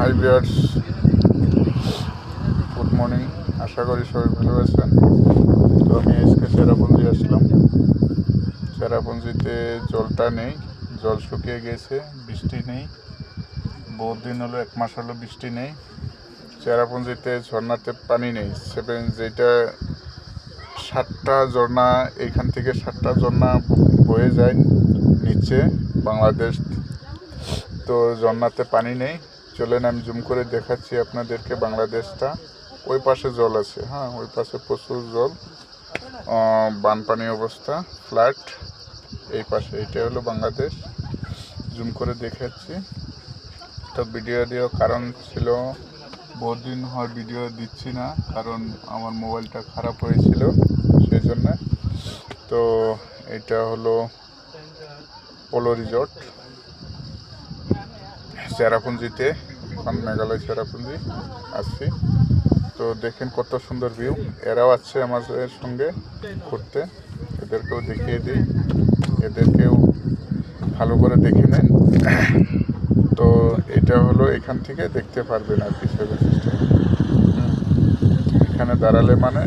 High viewers, good morning. আশা করি সবাই ভালো আছেন। তো আমি আজকে চেরাপুঞ্জি আসলাম। চেরাপুঞ্জিতে জলটা নেই, জল শুকিয়ে গেছে, বৃষ্টি নেই। বহুত দিন হলো, 1 মাস হলো বৃষ্টি নেই। চেরাপুঞ্জিতে ঝর্ণাতে পানি নেই। যেটা 7টা ঝর্ণা, এইখান থেকে 7টা ঝর্ণা বয়ে যায় নিচে বাংলাদেশ। তো ঝর্ণাতে পানি নেই। চলেন আমি জুম করে দেখাচ্ছি আপনাদেরকে বাংলাদেশটা। ওই পাশে জল আছে, হ্যাঁ, ওই পাশে প্রচুর জল, বানপানি অবস্থা, ফ্ল্যাট। এই পাশে এটা হলো বাংলাদেশ। জুম করে দেখাচ্ছি। তো ভিডিও দেওয়ার কারণ ছিল, বহুত দিন হয় ভিডিও দিচ্ছি না, কারণ আমার মোবাইলটা খারাপ হয়েছিল, সেই জন্য। তো এটা হলো পোলো রিসর্ট চেরাপুঞ্জিতে, এখন মেঘালয় চেরাপুঞ্জি আসছি। তো দেখেন কত সুন্দর ভিউ। এরাও আছে আমাদের সঙ্গে ঘুরতে, এদেরকেও দেখিয়ে দিই, এদেরকেও ভালো করে দেখে নেন। তো এটা হলো, এখান থেকে দেখতে পারবেন আর কি। এখানে দাঁড়ালে মানে